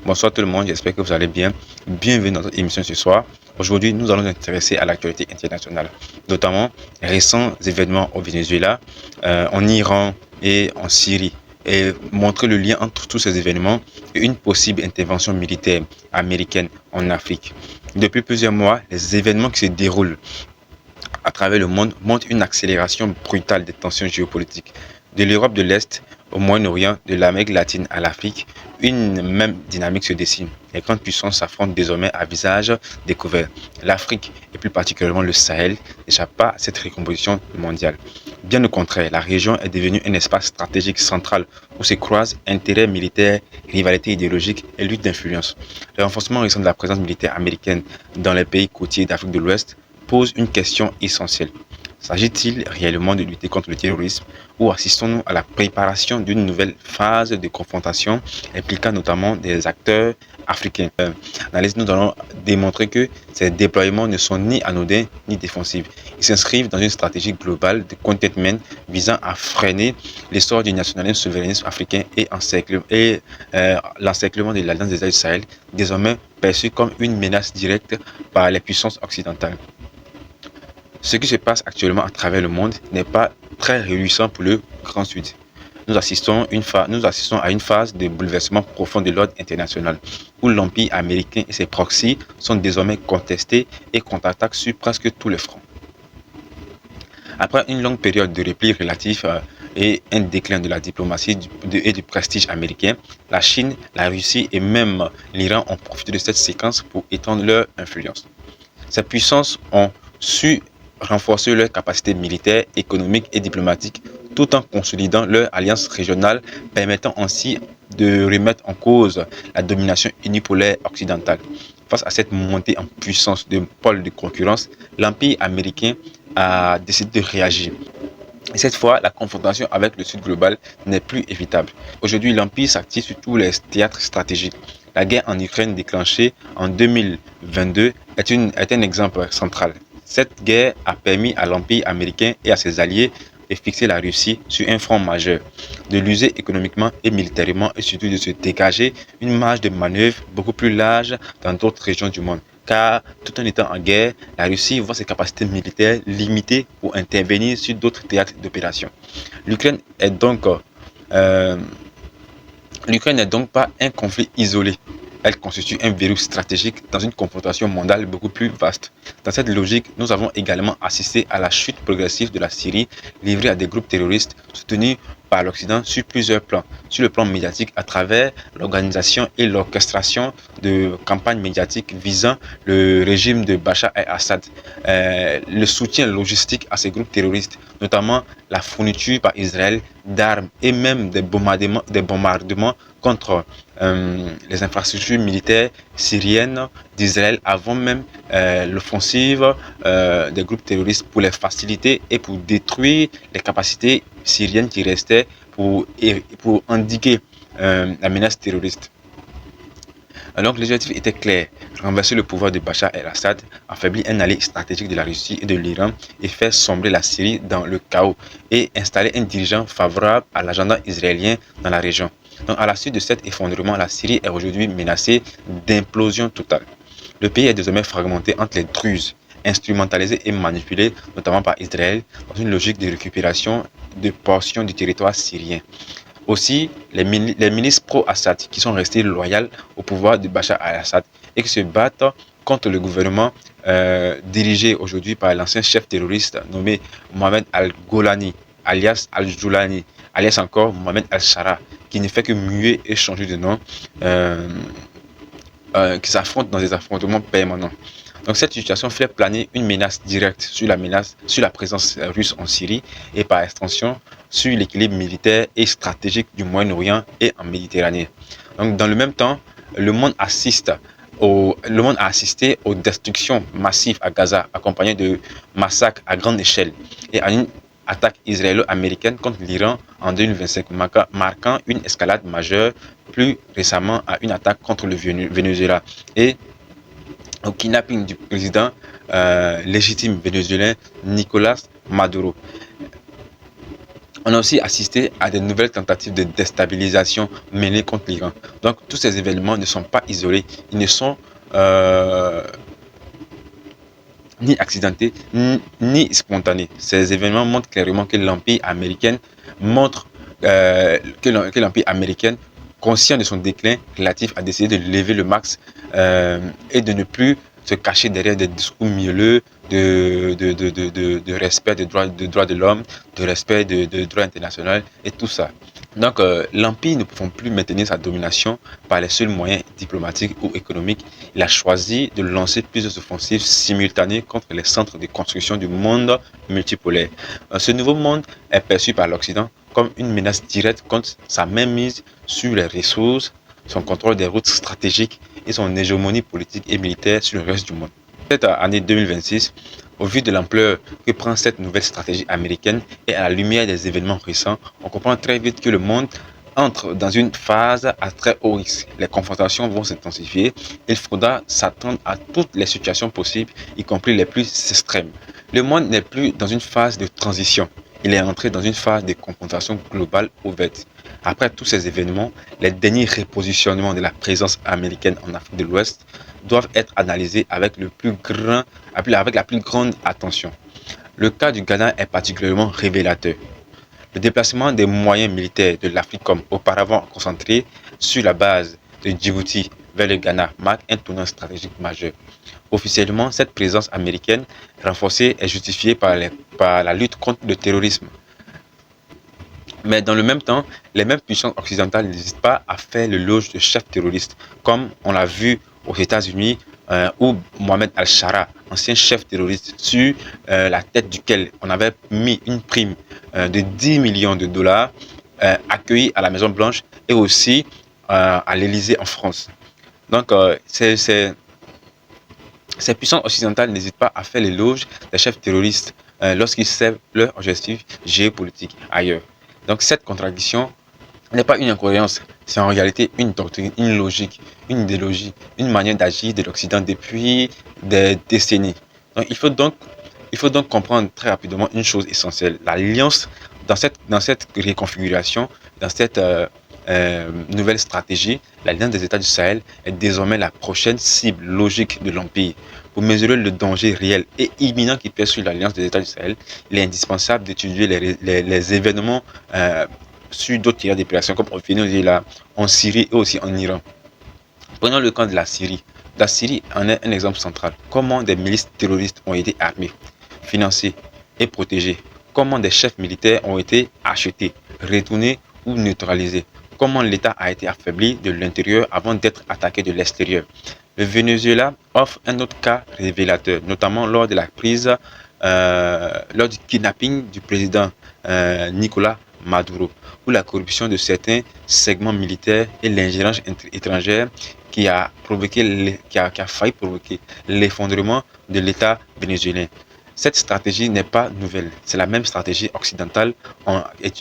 Bonsoir tout le monde, j'espère que vous allez bien. Bienvenue dans notre émission ce soir. Aujourd'hui, nous allons nous intéresser à l'actualité internationale, notamment les récents événements au Venezuela, en Iran et en Syrie, et montrer le lien entre tous ces événements et une possible intervention militaire américaine en Afrique. Depuis plusieurs mois, les événements qui se déroulent à travers le monde montrent une accélération brutale des tensions géopolitiques. De l'Europe de l'Est au Moyen-Orient, de l'Amérique latine à l'Afrique, une même dynamique se dessine. Les grandes puissances s'affrontent désormais à visage découvert. L'Afrique, et plus particulièrement le Sahel, n'échappe pas à cette recomposition mondiale. Bien au contraire, la région est devenue un espace stratégique central où se croisent intérêts militaires, rivalités idéologiques et luttes d'influence. Le renforcement récent de la présence militaire américaine dans les pays côtiers d'Afrique de l'Ouest pose une question essentielle. S'agit-il réellement de lutter contre le terrorisme ou assistons-nous à la préparation d'une nouvelle phase de confrontation impliquant notamment des acteurs africains? Analyse, nous allons démontrer que ces déploiements ne sont ni anodins ni défensifs. Ils s'inscrivent dans une stratégie globale de containment visant à freiner l'essor du nationalisme souverainisme africain et l'encerclement de l'Alliance des États du Sahel, désormais perçu comme une menace directe par les puissances occidentales. Ce qui se passe actuellement à travers le monde n'est pas très réjouissant pour le Grand Sud. Nous assistons à une phase de bouleversement profond de l'ordre international, où l'Empire américain et ses proxys sont désormais contestés et contre-attaquent sur presque tous les fronts. Après une longue période de repli relatif et un déclin de la diplomatie et du prestige américain, la Chine, la Russie et même l'Iran ont profité de cette séquence pour étendre leur influence. Ces puissances ont su renforcer leurs capacités militaires, économiques et diplomatiques tout en consolidant leur alliance régionale, permettant ainsi de remettre en cause la domination unipolaire occidentale. Face à cette montée en puissance de pôles de concurrence, l'Empire américain a décidé de réagir. Et cette fois, la confrontation avec le Sud global n'est plus évitable. Aujourd'hui, l'Empire s'active sur tous les théâtres stratégiques. La guerre en Ukraine déclenchée en 2022 est un exemple central. Cette guerre a permis à l'Empire américain et à ses alliés de fixer la Russie sur un front majeur, de l'user économiquement et militairement et surtout de se dégager une marge de manœuvre beaucoup plus large dans d'autres régions du monde. Car tout en étant en guerre, la Russie voit ses capacités militaires limitées pour intervenir sur d'autres théâtres d'opération. L'Ukraine est donc pas un conflit isolé. Elle constitue un verrou stratégique dans une confrontation mondiale beaucoup plus vaste. Dans cette logique, nous avons également assisté à la chute progressive de la Syrie, livrée à des groupes terroristes soutenus par l'Occident sur plusieurs plans. Sur le plan médiatique, à travers l'organisation et l'orchestration de campagnes médiatiques visant le régime de Bachar el-Assad, le soutien logistique à ces groupes terroristes, notamment la fourniture par Israël d'armes et même des bombardements contre les infrastructures militaires syriennes d'Israël avant même l'offensive des groupes terroristes pour les faciliter et pour détruire les capacités syriennes qui restaient pour indiquer la menace terroriste. Alors l'objectif était clair, renverser le pouvoir de Bachar el-Assad, affaiblir un allié stratégique de la Russie et de l'Iran et faire sombrer la Syrie dans le chaos et installer un dirigeant favorable à l'agenda israélien dans la région. Donc à la suite de cet effondrement, la Syrie est aujourd'hui menacée d'implosion totale. Le pays est désormais fragmenté entre les Druzes, instrumentalisés et manipulés notamment par Israël dans une logique de récupération de portions du territoire syrien. Aussi, les milices pro-Assad qui sont restées loyales au pouvoir de Bachar el-Assad et qui se battent contre le gouvernement dirigé aujourd'hui par l'ancien chef terroriste nommé Mohamed al-Golani, alias al-Joulani, alias encore Mohamed al-Shara, qui ne fait que muer et changer de nom, qui s'affrontent dans des affrontements permanents. Donc cette situation fait planer une menace directe sur la présence russe en Syrie et par extension sur l'équilibre militaire et stratégique du Moyen-Orient et en Méditerranée. Donc dans le même temps, le monde a assisté aux destructions massives à Gaza, accompagnées de massacres à grande échelle et à une attaque israélo-américaine contre l'Iran en 2025, marquant une escalade majeure, plus récemment à une attaque contre le Venezuela et au kidnapping du président légitime vénézuélien Nicolás Maduro. On a aussi assisté à de nouvelles tentatives de déstabilisation menées contre l'Iran. Donc tous ces événements ne sont pas isolés, ils ne sont euh, ni accidentés ni spontanés. Ces événements montrent clairement que l'Empire américain montre que l'Empire américain, conscient de son déclin relatif, a décidé de lever le max et de ne plus se cacher derrière des discours mielleux de respect des droits de l'homme, de respect de droit international et tout ça. Donc, l'Empire ne pouvant plus maintenir sa domination par les seuls moyens diplomatiques ou économiques, il a choisi de lancer plusieurs offensives simultanées contre les centres de construction du monde multipolaire. Ce nouveau monde est perçu par l'Occident comme une menace directe contre sa mainmise sur les ressources, son contrôle des routes stratégiques et son hégémonie politique et militaire sur le reste du monde. Cette année 2026, au vu de l'ampleur que prend cette nouvelle stratégie américaine et à la lumière des événements récents, on comprend très vite que le monde entre dans une phase à très haut risque. Les confrontations vont s'intensifier. Il faudra s'attendre à toutes les situations possibles, y compris les plus extrêmes. Le monde n'est plus dans une phase de transition. Il est entré dans une phase de confrontation globale ouverte. Après tous ces événements, les derniers repositionnements de la présence américaine en Afrique de l'Ouest doivent être analysés avec la plus grande attention. Le cas du Ghana est particulièrement révélateur. Le déplacement des moyens militaires de l'Africom, auparavant concentré sur la base de Djibouti vers le Ghana, marque un tournant stratégique majeur. Officiellement, cette présence américaine renforcée est justifiée par la lutte contre le terrorisme. Mais dans le même temps, les mêmes puissances occidentales n'hésitent pas à faire l'éloge de chefs terroristes, comme on l'a vu aux États-Unis, où Mohamed Al-Shara, ancien chef terroriste, sur la tête duquel on avait mis une prime de 10 millions de dollars, accueilli à la Maison-Blanche et aussi à l'Élysée en France. Donc, ces puissances occidentales n'hésitent pas à faire l'éloge des chefs terroristes lorsqu'ils servent leur objectif géopolitique ailleurs. Donc cette contradiction n'est pas une incohérence, c'est en réalité une doctrine, une logique, une idéologie, une manière d'agir de l'Occident depuis des décennies. Donc il faut donc comprendre très rapidement une chose essentielle. L'alliance dans cette réconfiguration, dans cette nouvelle stratégie, l'Alliance des États du Sahel est désormais la prochaine cible logique de l'Empire. Pour mesurer le danger réel et imminent qui pèse sur l'Alliance des États du Sahel, il est indispensable d'étudier les événements sur d'autres terrains d'opération, comme on vient de dire là, en Syrie et aussi en Iran. Prenons le cas de la Syrie. La Syrie en est un exemple central. Comment des milices terroristes ont été armées, financées et protégées. Comment des chefs militaires ont été achetés, retournés ou neutralisés. Comment l'État a été affaibli de l'intérieur avant d'être attaqué de l'extérieur. Le Venezuela offre un autre cas révélateur, notamment lors de la prise, lors du kidnapping du président Nicolas Maduro, où la corruption de certains segments militaires et l'ingérence étrangère qui a failli provoquer l'effondrement de l'État vénézuélien. Cette stratégie n'est pas nouvelle, c'est la même stratégie occidentale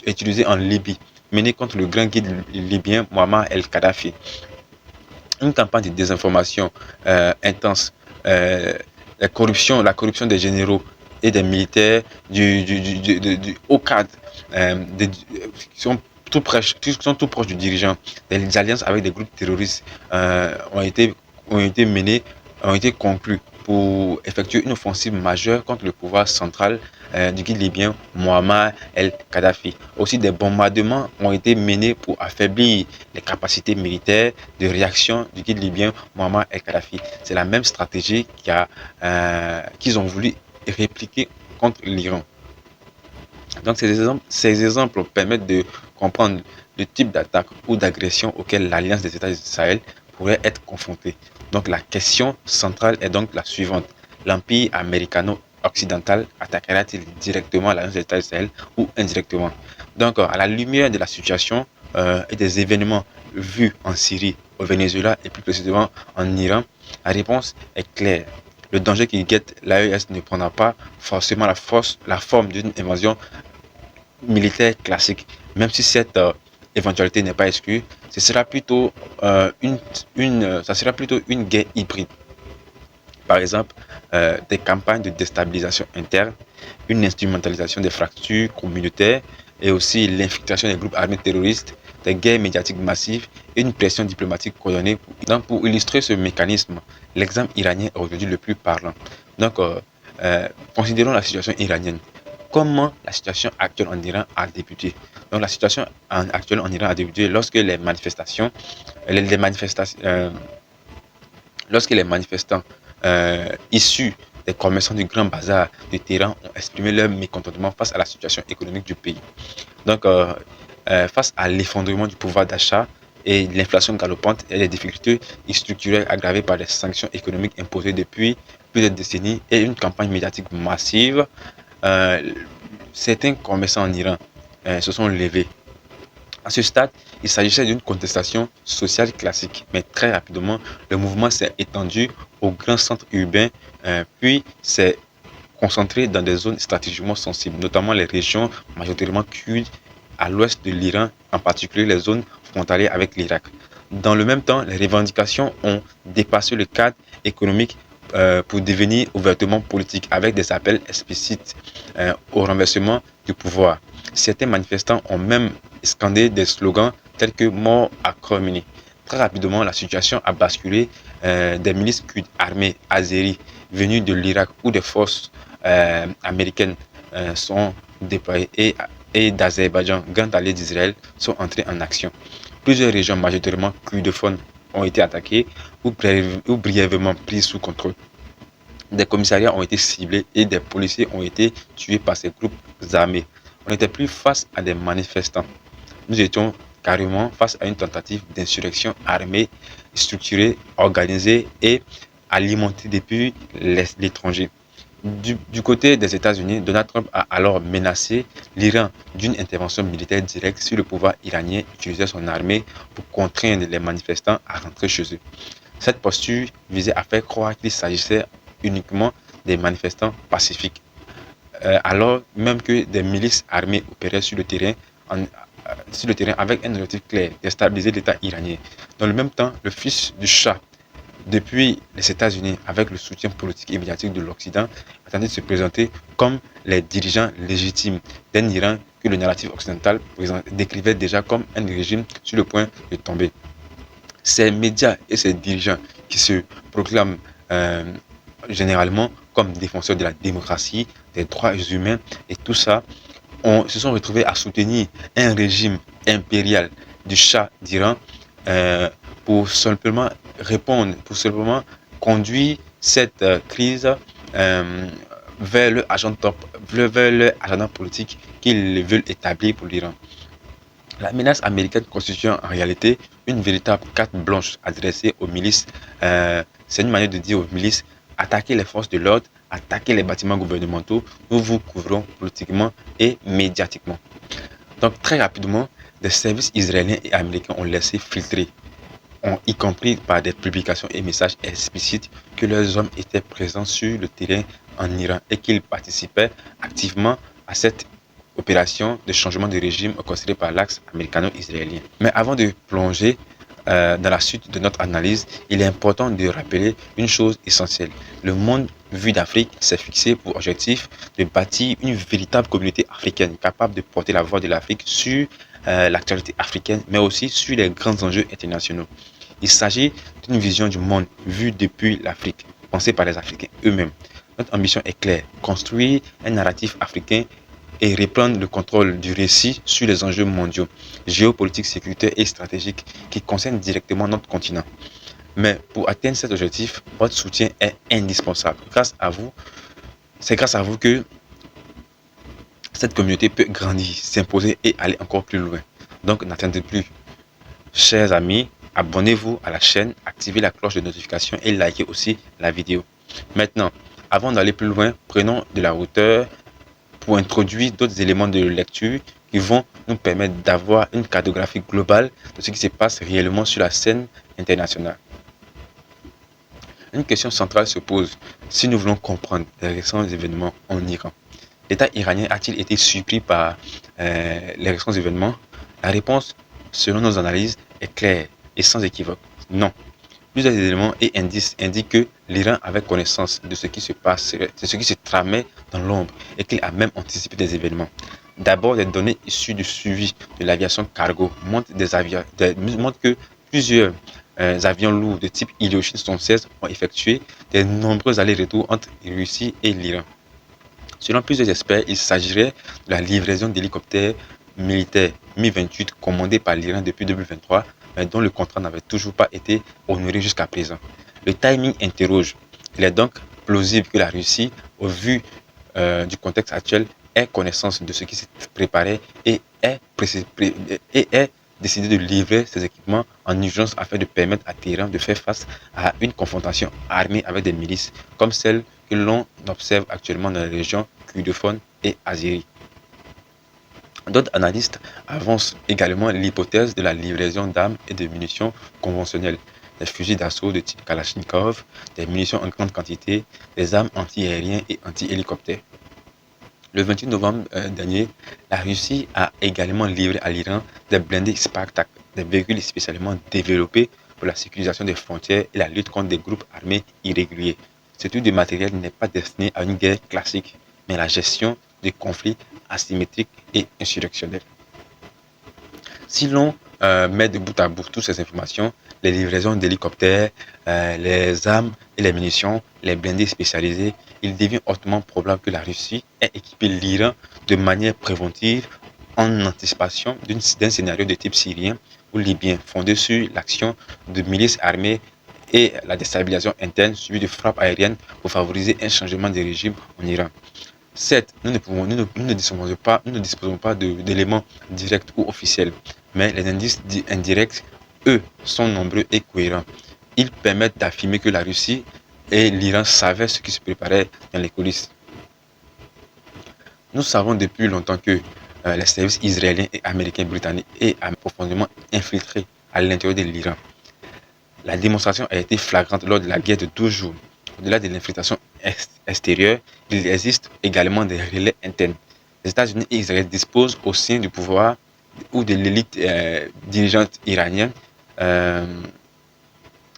utilisée en Libye, menée contre le grand guide libyen Muammar el-Kadhafi. Une campagne de désinformation intense, la corruption des généraux et des militaires du haut cadre qui sont tout proches du dirigeant. Des alliances avec des groupes terroristes ont été menées, ont été conclues pour effectuer une offensive majeure contre le pouvoir central du guide libyen Muammar el-Kadhafi. Aussi, des bombardements ont été menés pour affaiblir les capacités militaires de réaction du guide libyen Muammar el-Kadhafi. C'est la même stratégie qu'ils ont voulu répliquer contre l'Iran. Donc ces exemples permettent de comprendre le type d'attaque ou d'agression auquel l'Alliance des États du Sahel pourrait être confrontée. Donc la question centrale est donc la suivante. L'Empire américano-occidental attaquera-t-il directement l'Alliance des États du Sahel ou indirectement? Donc à la lumière de la situation et des événements vus en Syrie, au Venezuela et plus précisément en Iran, la réponse est claire. Le danger qui guette l'AES ne prendra pas forcément la forme d'une invasion militaire classique, même si cette éventualité n'est pas exclue, ce sera plutôt ça sera plutôt une guerre hybride. Par exemple, des campagnes de déstabilisation interne, une instrumentalisation des fractures communautaires, et aussi l'infiltration des groupes armés terroristes, des guerres médiatiques massives et une pression diplomatique coordonnée. Donc, pour illustrer ce mécanisme, l'exemple iranien est aujourd'hui le plus parlant. Donc, considérons la situation iranienne. Comment la situation actuelle en Iran a débuté? Donc, la situation actuelle en Iran a débuté lorsque les manifestants issus des commerçants du Grand Bazar de Téhéran ont exprimé leur mécontentement face à la situation économique du pays. Donc, face à l'effondrement du pouvoir d'achat et l'inflation galopante et les difficultés structurelles aggravées par les sanctions économiques imposées depuis plusieurs décennies et une campagne médiatique massive, euh, certains commerçants en Iran se sont levés. À ce stade, il s'agissait d'une contestation sociale classique, mais très rapidement, le mouvement s'est étendu aux grands centres urbains, puis s'est concentré dans des zones stratégiquement sensibles, notamment les régions majoritairement kurdes à l'ouest de l'Iran, en particulier les zones frontalières avec l'Irak. Dans le même temps, les revendications ont dépassé le cadre économique pour devenir ouvertement politique, avec des appels explicites au renversement du pouvoir. Certains manifestants ont même scandé des slogans tels que mort à Khomeini. Très rapidement, la situation a basculé. Des milices kurdes armées azéries venues de l'Irak ou des forces américaines sont déployées et d'Azerbaïdjan, grand allié d'Israël, sont entrés en action. Plusieurs régions majoritairement kurdophones ont été attaquées ou brièvement prises sous contrôle. Des commissariats ont été ciblés et des policiers ont été tués par ces groupes armés. On n'était plus face à des manifestants. Nous étions carrément face à une tentative d'insurrection armée, structurée, organisée et alimentée depuis l'étranger. Du côté des États-Unis, Donald Trump a alors menacé l'Iran d'une intervention militaire directe si le pouvoir iranien utilisait son armée pour contraindre les manifestants à rentrer chez eux. Cette posture visait à faire croire qu'il s'agissait uniquement des manifestants pacifiques, alors même que des milices armées opéraient sur le terrain avec un objectif clair, déstabiliser l'État iranien. Dans le même temps, le fils du Shah, depuis les États-Unis, avec le soutien politique et médiatique de l'Occident, a tenté de se présenter comme les dirigeants légitimes d'un Iran que le narratif occidental décrivait déjà comme un régime sur le point de tomber. Ces médias et ces dirigeants qui se proclament généralement comme défenseurs de la démocratie, des droits humains et tout ça, se sont retrouvés à soutenir un régime impérial du Shah d'Iran pour simplement répondre, pour simplement conduire cette crise vers le vers leur agenda politique qu'ils veulent établir pour l'Iran. La menace américaine constitue en réalité une véritable carte blanche adressée aux milices. C'est une manière de dire aux milices: attaquez les forces de l'ordre, attaquez les bâtiments gouvernementaux, nous vous couvrons politiquement et médiatiquement. Donc très rapidement, des services israéliens et américains ont laissé filtrer, y compris par des publications et messages explicites, que leurs hommes étaient présents sur le terrain en Iran et qu'ils participaient activement à cette opération de changement de régime considérée par l'axe américano-israélien. Mais avant de plonger dans la suite de notre analyse, il est important de rappeler une chose essentielle. Le monde vu d'Afrique s'est fixé pour objectif de bâtir une véritable communauté africaine capable de porter la voix de l'Afrique sur l'actualité africaine, mais aussi sur les grands enjeux internationaux. Il s'agit d'une vision du monde vue depuis l'Afrique, pensée par les Africains eux-mêmes. Notre ambition est claire: construire un narratif africain et reprendre le contrôle du récit sur les enjeux mondiaux, géopolitiques, sécuritaires et stratégiques qui concernent directement notre continent. Mais pour atteindre cet objectif, votre soutien est indispensable. C'est grâce à vous que cette communauté peut grandir, s'imposer et aller encore plus loin. Donc n'attendez plus. Chers amis, abonnez-vous à la chaîne, activez la cloche de notification et likez aussi la vidéo. Maintenant, avant d'aller plus loin, prenons de la hauteur pour introduire d'autres éléments de lecture qui vont nous permettre d'avoir une cartographie globale de ce qui se passe réellement sur la scène internationale. Une question centrale se pose si nous voulons comprendre les récents événements en Iran. L'État iranien a-t-il été surpris par les récents événements? La réponse, selon nos analyses, est claire et sans équivoque: non. Plusieurs éléments et indices indiquent que l'Iran avait connaissance de ce qui se tramait dans l'ombre et qu'il a même anticipé des événements. D'abord, les données issues du suivi de l'aviation cargo montrent que plusieurs avions lourds de type Ilyushin 76 ont effectué de nombreux allers-retours entre Russie et l'Iran. Selon plusieurs experts, il s'agirait de la livraison d'hélicoptères militaires Mi-28 commandés par l'Iran depuis 2023, mais dont le contrat n'avait toujours pas été honoré jusqu'à présent. Le timing interroge. Il est donc plausible que la Russie, au vu du contexte actuel, ait connaissance de ce qui s'est préparé et ait décidé de livrer ces équipements en urgence afin de permettre à Téhéran de faire face à une confrontation armée avec des milices comme celle que l'on observe actuellement dans les régions kurdophones et azéries. D'autres analystes avancent également l'hypothèse de la livraison d'armes et de munitions conventionnelles, des fusils d'assaut de type Kalachnikov, des munitions en grande quantité, des armes anti-aériennes et anti-hélicoptères. Le 28 novembre dernier, la Russie a également livré à l'Iran des blindés Spartak, des véhicules spécialement développés pour la sécurisation des frontières et la lutte contre des groupes armés irréguliers. Ce type de matériel n'est pas destiné à une guerre classique, mais à la gestion des conflits asymétriques et insurrectionnels. Si l'on met de bout à bout toutes ces informations, les livraisons d'hélicoptères, les armes et les munitions, les blindés spécialisés, il devient hautement probable que la Russie ait équipé l'Iran de manière préventive en anticipation d'un scénario de type syrien ou libyen, fondé sur l'action de milices armées et la déstabilisation interne suivie de frappes aériennes pour favoriser un changement de régime en Iran. Certes, nous ne disposons pas d'éléments directs ou officiels, mais les indices dits indirects, eux, sont nombreux et cohérents. Ils permettent d'affirmer que la Russie et l'Iran savaient ce qui se préparait dans les coulisses. Nous savons depuis longtemps que les services israéliens et américains britanniques sont profondément infiltrés à l'intérieur de l'Iran. La démonstration a été flagrante lors de la guerre de 12 jours. Au-delà de l'infiltration extérieure, il existe également des relais internes. Les États-Unis et Israël disposent au sein du pouvoir ou de l'élite dirigeante iranienne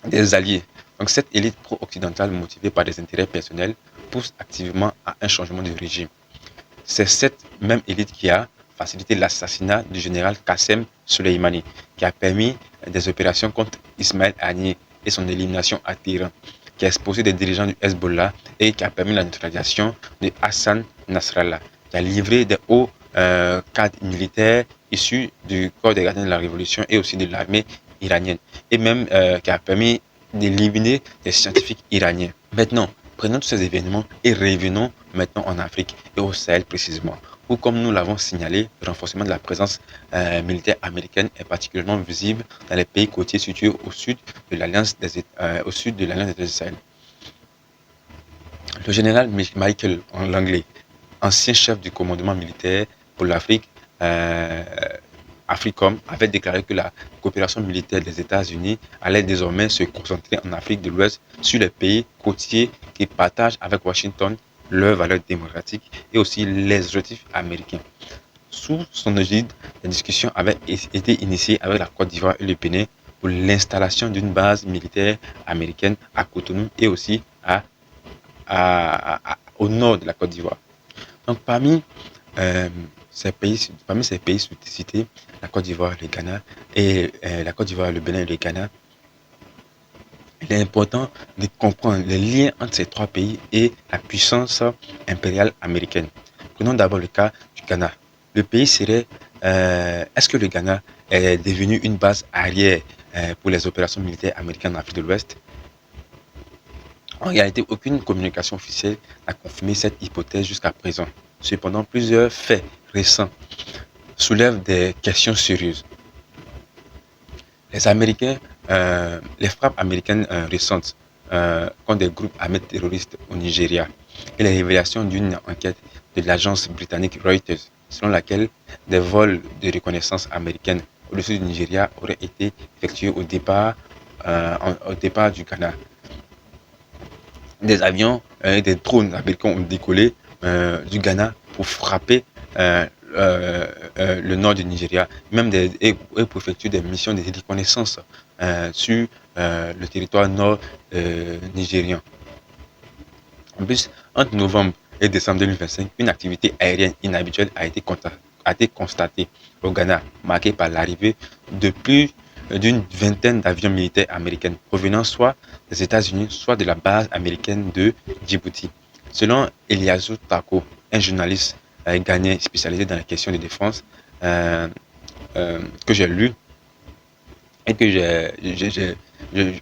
des alliés. Donc cette élite pro-occidentale motivée par des intérêts personnels pousse activement à un changement de régime. C'est cette même élite qui a facilité l'assassinat du général Qassem Soleimani, qui a permis des opérations contre Ismaël Haniyeh et son élimination à Téhéran, qui a exposé des dirigeants du Hezbollah et qui a permis la neutralisation de Hassan Nasrallah, qui a livré des hauts cadres militaires issus du corps des gardiens de la révolution et aussi de l'armée iranienne, et même qui a permis d'éliminer des scientifiques iraniens. Maintenant, prenons tous ces événements et revenons maintenant en Afrique et au Sahel précisément, où, comme nous l'avons signalé, le renforcement de la présence militaire américaine est particulièrement visible dans les pays côtiers situés au sud de l'Alliance des États du Sahel. Le général Michael Langley, ancien chef du commandement militaire pour l'Afrique, AFRICOM, avait déclaré que la coopération militaire des États-Unis allait désormais se concentrer en Afrique de l'Ouest sur les pays côtiers qui partagent avec Washington leurs valeurs démocratiques et aussi les objectifs américains. Sous son égide, les discussions avaient été initiées avec la Côte d'Ivoire et le Bénin pour l'installation d'une base militaire américaine à Cotonou et aussi au nord de la Côte d'Ivoire. Donc parmi ces pays cités, la Côte d'Ivoire, le Ghana et la Côte d'Ivoire, le Bénin et le Ghana, il est important de comprendre les liens entre ces trois pays et la puissance impériale américaine. Prenons d'abord le cas du Ghana. Le pays serait, est-ce que le Ghana est devenu une base arrière pour les opérations militaires américaines en Afrique de l'Ouest? En réalité, aucune communication officielle n'a confirmé cette hypothèse jusqu'à présent. Cependant, plusieurs faits récents soulèvent des questions sérieuses. Les frappes américaines récentes contre des groupes armés terroristes au Nigeria et les révélations d'une enquête de l'agence britannique Reuters, selon laquelle des vols de reconnaissance américaine au-dessus du Nigeria auraient été effectués au départ du Ghana. Des avions et des drones américains ont décollé du Ghana pour frapper le nord du Nigeria, même et pour effectuer des missions de reconnaissance sur le territoire nord nigérien. En plus, entre novembre et décembre 2025, une activité aérienne inhabituelle a été a été constatée au Ghana, marquée par l'arrivée de plus d'une vingtaine d'avions militaires américains provenant soit des États-Unis, soit de la base américaine de Djibouti. Selon Eliasu Tako, un journaliste ghanéen spécialisé dans les questions de défense euh, que j'ai lu et que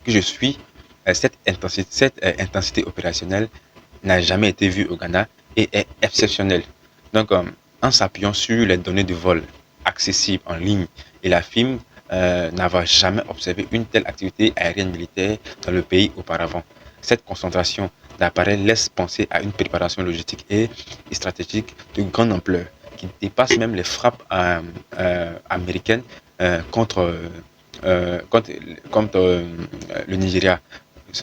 je suis, cette intensité opérationnelle n'a jamais été vue au Ghana et est exceptionnelle. Donc, en s'appuyant sur les données de vol accessibles en ligne, il affirme n'avoir jamais observé une telle activité aérienne militaire dans le pays auparavant. Cette concentration d'appareils laisse penser à une préparation logistique et stratégique de grande ampleur qui dépasse même les frappes américaines contre, contre le Nigeria.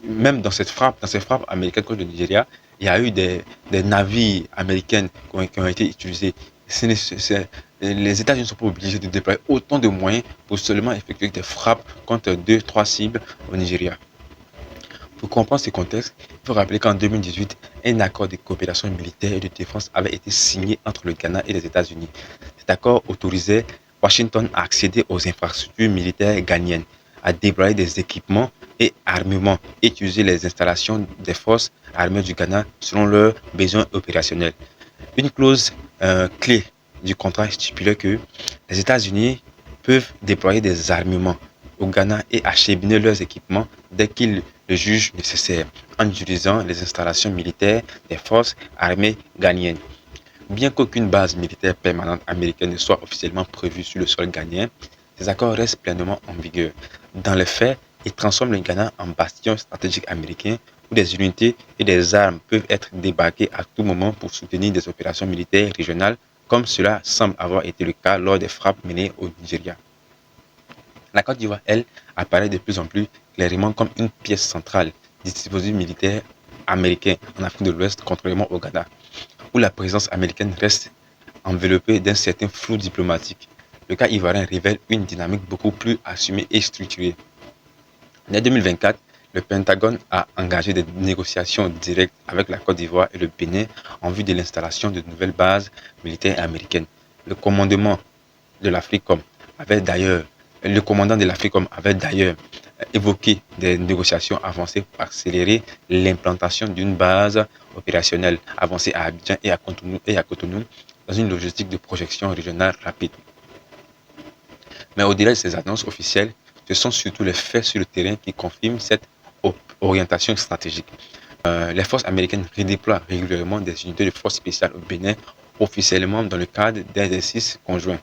Même dans ces frappes américaines contre le Nigeria, il y a eu des navires américains qui ont été utilisés. Les États-Unis ne sont pas obligés de déployer autant de moyens pour seulement effectuer des frappes contre 2-3 cibles au Nigeria. Pour comprendre ce contexte, il faut rappeler qu'en 2018, un accord de coopération militaire et de défense avait été signé entre le Ghana et les États-Unis. Cet accord autorisait Washington à accéder aux infrastructures militaires ghanéennes, à déployer des équipements et armements et utiliser les installations des forces armées du Ghana selon leurs besoins opérationnels. Une clause clé du contrat stipulait que les États-Unis peuvent déployer des armements au Ghana et acheminer leurs équipements dès qu'ils le jugent nécessaire, en utilisant les installations militaires des forces armées ghanéennes. Bien qu'aucune base militaire permanente américaine ne soit officiellement prévue sur le sol ghanéen, ces accords restent pleinement en vigueur. Dans les faits, ils transforment le Ghana en bastion stratégique américain où des unités et des armes peuvent être débarquées à tout moment pour soutenir des opérations militaires régionales, comme cela semble avoir été le cas lors des frappes menées au Nigeria. La Côte d'Ivoire, elle, apparaît de plus en plus clairement comme une pièce centrale du dispositif militaire américain en Afrique de l'Ouest, contrairement au Ghana, où la présence américaine reste enveloppée d'un certain flou diplomatique. Le cas ivoirien révèle une dynamique beaucoup plus assumée et structurée. En 2024, le Pentagone a engagé des négociations directes avec la Côte d'Ivoire et le Bénin en vue de l'installation de nouvelles bases militaires américaines. Le commandement de l'Africom avait d'ailleurs Le commandant de l'Africom avait d'ailleurs évoqué des négociations avancées pour accélérer l'implantation d'une base opérationnelle avancée à Abidjan et à Cotonou dans une logistique de projection régionale rapide. Mais au-delà de ces annonces officielles, ce sont surtout les faits sur le terrain qui confirment cette orientation stratégique. Les forces américaines redéploient régulièrement des unités de forces spéciales au Bénin, officiellement dans le cadre d'exercices conjoints.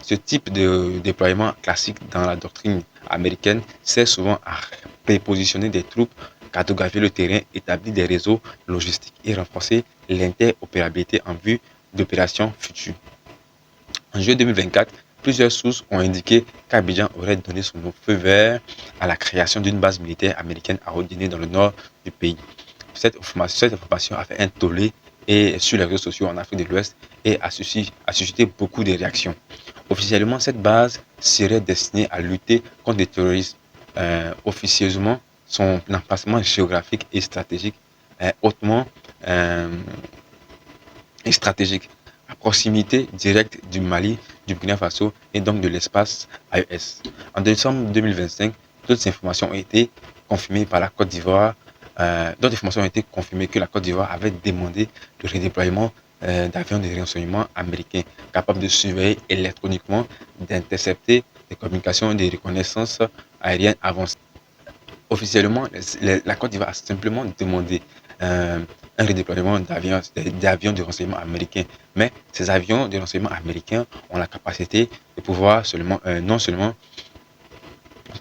Ce type de déploiement classique dans la doctrine américaine sert souvent à prépositionner des troupes, cartographier le terrain, établir des réseaux logistiques et renforcer l'interopérabilité en vue d'opérations futures. En juillet 2024, plusieurs sources ont indiqué qu'Abidjan aurait donné son feu vert à la création d'une base militaire américaine à Haut-Guinée dans le nord du pays. Cette information a fait un tollé sur les réseaux sociaux en Afrique de l'Ouest et a suscité beaucoup de réactions. Officiellement, cette base serait destinée à lutter contre le terrorisme. Officieusement, son emplacement géographique et stratégique est hautement stratégique, à proximité directe du Mali, du Burkina Faso et donc de l'espace AES. En décembre 2025, d'autres informations ont été confirmées par la Côte d'Ivoire. D'autres informations ont été confirmées que la Côte d'Ivoire avait demandé le redéploiement d'avions de renseignement américains capables de surveiller électroniquement, d'intercepter des communications et des reconnaissances aériennes avancées. Officiellement, la Côte d'Ivoire a simplement demandé un redéploiement d'avions de renseignement américains. Mais ces avions de renseignement américains ont la capacité de pouvoir non seulement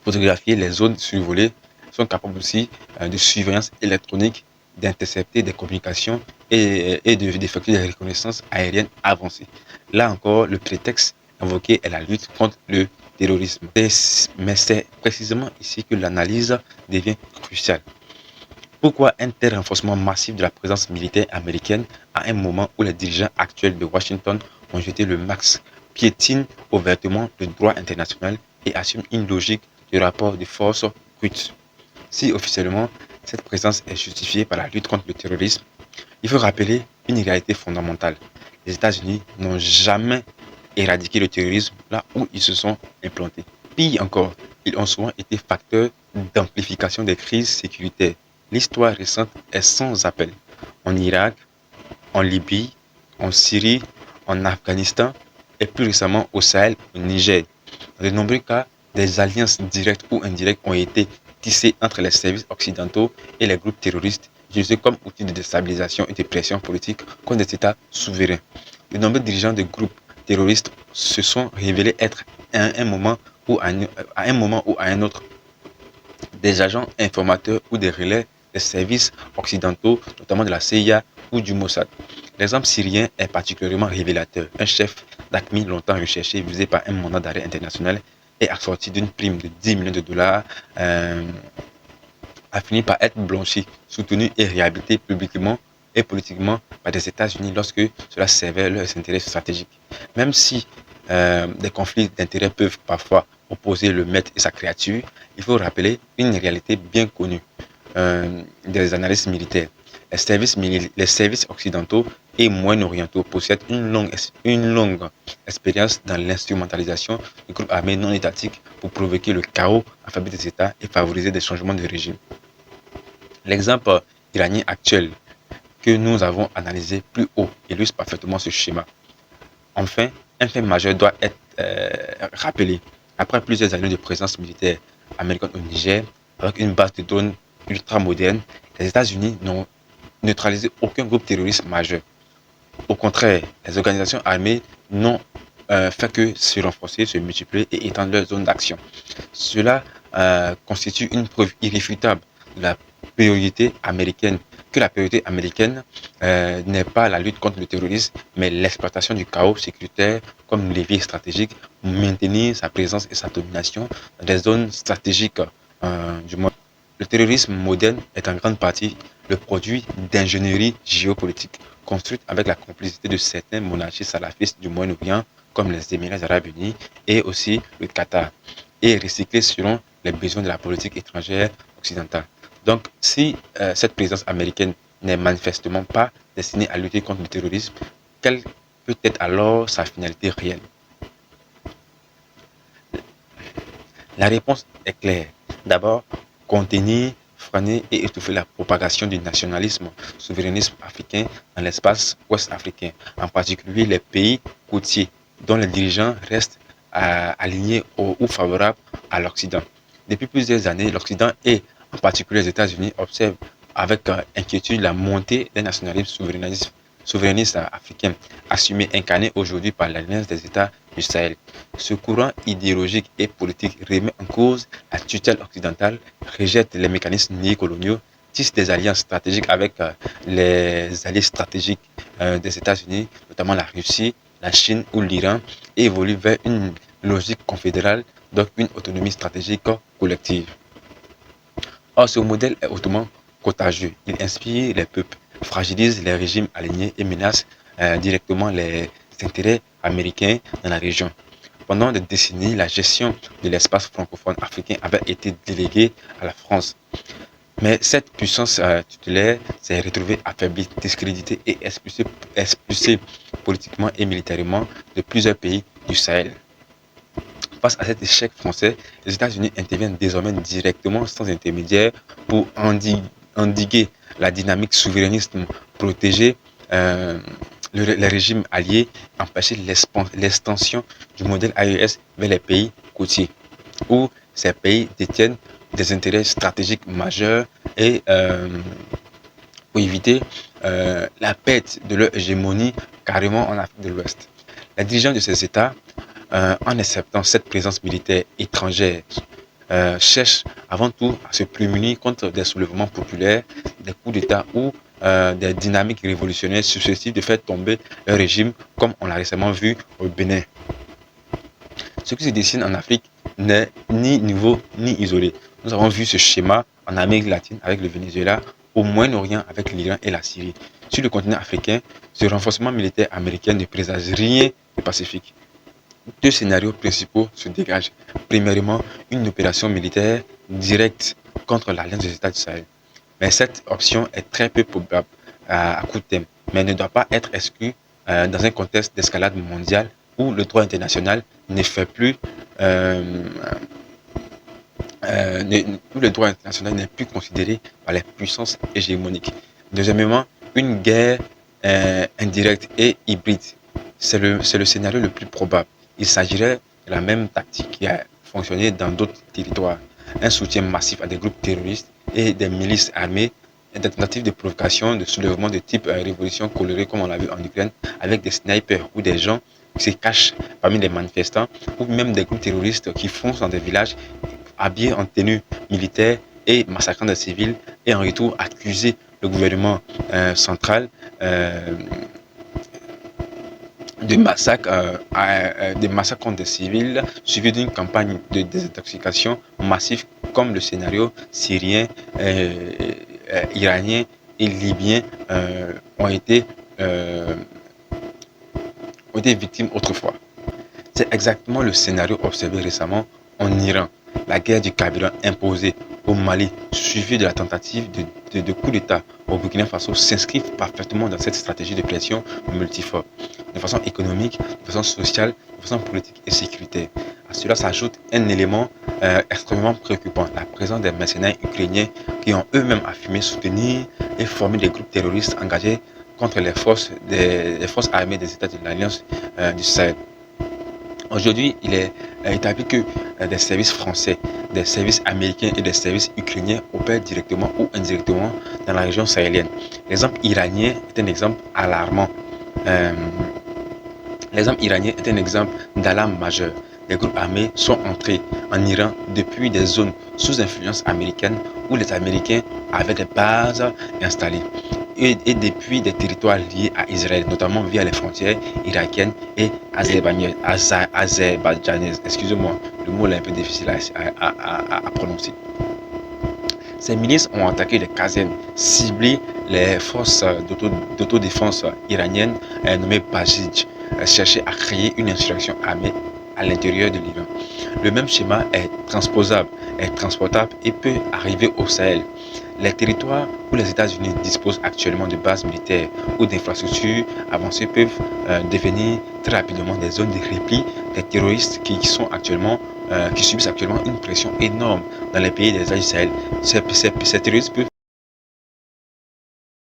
photographier les zones survolées, sont capables aussi de surveillance électronique, d'intercepter des communications et d'effectuer des reconnaissances aériennes avancées. Là encore, le prétexte invoqué est la lutte contre le terrorisme. Mais c'est précisément ici que l'analyse devient cruciale. Pourquoi un tel renforcement massif de la présence militaire américaine à un moment où les dirigeants actuels de Washington ont jeté le max, piétinent ouvertement le droit international et assument une logique de rapport de force brute? Si officiellement cette présence est justifiée par la lutte contre le terrorisme, il faut rappeler une réalité fondamentale. Les États-Unis n'ont jamais éradiquer le terrorisme là où ils se sont implantés. Pire encore, ils ont souvent été facteurs d'amplification des crises sécuritaires. L'histoire récente est sans appel. En Irak, en Libye, en Syrie, en Afghanistan et plus récemment au Sahel, au Niger. Dans de nombreux cas, des alliances directes ou indirectes ont été tissées entre les services occidentaux et les groupes terroristes utilisés comme outils de déstabilisation et de pression politique contre des États souverains. De nombreux dirigeants de groupes terroristes se sont révélés être à un moment ou à un autre des agents informateurs ou des relais des services occidentaux, notamment de la CIA ou du Mossad. L'exemple syrien est particulièrement révélateur. Un chef d'AQMI longtemps recherché, visé par un mandat d'arrêt international et assorti d'une prime de 10 millions de dollars, a fini par être blanchi, soutenu et réhabilité publiquement et politiquement par les États-Unis lorsque cela servait leurs intérêts stratégiques. Même si des conflits d'intérêts peuvent parfois opposer le maître et sa créature, il faut rappeler une réalité bien connue des analystes militaires. Les services occidentaux et moyen-orientaux possèdent une longue expérience dans l'instrumentalisation de groupes armés non étatiques pour provoquer le chaos, affaiblir des États et favoriser des changements de régime. L'exemple iranien actuel que nous avons analysé plus haut illustre parfaitement ce schéma. Enfin, un fait majeur doit être rappelé. Après plusieurs années de présence militaire américaine au Niger, avec une base de drones ultra moderne, les États-Unis n'ont neutralisé aucun groupe terroriste majeur. Au contraire, les organisations armées n'ont fait que se renforcer, se multiplier et étendre leur zone d'action. Cela constitue une preuve irréfutable de la priorité américaine, que la priorité américaine n'est pas la lutte contre le terrorisme, mais l'exploitation du chaos sécuritaire comme levier stratégique pour maintenir sa présence et sa domination dans des zones stratégiques du monde. Le terrorisme moderne est en grande partie le produit d'ingénierie géopolitique construite avec la complicité de certaines monarchies salafistes du Moyen-Orient comme les Émirats arabes unis et aussi le Qatar, et recyclée selon les besoins de la politique étrangère occidentale. Donc, si cette présence américaine n'est manifestement pas destinée à lutter contre le terrorisme, quelle peut être alors sa finalité réelle? La réponse est claire. D'abord, contenir, freiner et étouffer la propagation du nationalisme souverainisme africain dans l'espace ouest africain, en particulier les pays côtiers dont les dirigeants restent alignés ou favorables à l'Occident. Depuis plusieurs années, l'Occident et en particulier les États-Unis observent avec inquiétude la montée d'un nationalisme souverainiste africain, assumé, incarné aujourd'hui par l'Alliance des États du Sahel. Ce courant idéologique et politique remet en cause la tutelle occidentale, rejette les mécanismes néocoloniaux, tisse des alliances stratégiques avec les alliés stratégiques des États-Unis, notamment la Russie, la Chine ou l'Iran, et évolue vers une logique confédérale, donc une autonomie stratégique collective. Or, ce modèle est hautement contagieux. Il inspire les peuples, fragilise les régimes alignés et menace directement les intérêts américains dans la région. Pendant des décennies, la gestion de l'espace francophone africain avait été déléguée à la France. Mais cette puissance tutélaire s'est retrouvée affaiblie, discréditée et expulsée politiquement et militairement de plusieurs pays du Sahel. Face à cet échec français, les États-Unis interviennent désormais directement sans intermédiaire pour endiguer la dynamique souverainiste, protéger les régimes alliés, empêcher l'extension du modèle AES vers les pays côtiers, où ces pays détiennent des intérêts stratégiques majeurs et pour éviter la perte de leur hégémonie carrément en Afrique de l'Ouest. Les dirigeants de ces États, en acceptant cette présence militaire étrangère, cherchent avant tout à se prémunir contre des soulèvements populaires, des coups d'État ou des dynamiques révolutionnaires susceptibles de faire tomber un régime comme on l'a récemment vu au Bénin. Ce qui se dessine en Afrique n'est ni nouveau ni isolé. Nous avons vu ce schéma en Amérique latine avec le Venezuela, au Moyen-Orient avec l'Iran et la Syrie. Sur le continent africain, ce renforcement militaire américain ne présage rien de pacifique. Deux scénarios principaux se dégagent. Premièrement, une opération militaire directe contre l'Alliance des États du Sahel. Mais cette option est très peu probable à court terme, mais ne doit pas être exclue dans un contexte d'escalade mondiale où le droit international ne fait plus euh, où le droit international n'est plus considéré par les puissances hégémoniques. Deuxièmement, une guerre indirecte et hybride. C'est le scénario le plus probable. Il s'agirait de la même tactique qui a fonctionné dans d'autres territoires. Un soutien massif à des groupes terroristes et des milices armées, des tentatives de provocation, de soulèvement de type révolution colorée comme on l'a vu en Ukraine, avec des snipers ou des gens qui se cachent parmi les manifestants, ou même des groupes terroristes qui foncent dans des villages habillés en tenue militaire et massacrant des civils, et en retour accuser le gouvernement central de massacres contre des civils, suivi d'une campagne de désintoxication massive comme le scénario syrien, iranien et libyen ont été, euh, ont été victimes autrefois. C'est exactement le scénario observé récemment en Iran. La guerre du carburant imposée au Mali, suivie de la tentative de coup d'État au Burkina Faso, s'inscrivent parfaitement dans cette stratégie de pression multiforme, de façon économique, de façon sociale, de façon politique et sécuritaire. À cela s'ajoute un élément extrêmement préoccupant, la présence des mercenaires ukrainiens qui ont eux-mêmes affirmé soutenir et former des groupes terroristes engagés contre les forces armées des États de l'Alliance du Sahel. Aujourd'hui, il est établi que des services français, des services américains et des services ukrainiens opèrent directement ou indirectement dans la région sahélienne. L'exemple iranien est un exemple alarmant. Euh, L'exemple iranien est un exemple d'alarme majeure. Des groupes armés sont entrés en Iran depuis des zones sous influence américaine où les Américains avaient des bases installées et depuis des territoires liés à Israël, notamment via les frontières irakiennes et azerbaïdjanaises. Excusez-moi, le mot est un peu difficile à prononcer. Ces milices ont attaqué les casernes, ciblé les forces d'autodéfense iraniennes nommées Basij, cherché à créer une insurrection armée à l'intérieur de l'Iran. Le même schéma est transposable, est transportable et peut arriver au Sahel. Les territoires où les États-Unis disposent actuellement de bases militaires ou d'infrastructures avancées peuvent devenir très rapidement des zones de repli des terroristes qui subissent actuellement une pression énorme dans les pays des États du Sahel. Ces terroristes peuvent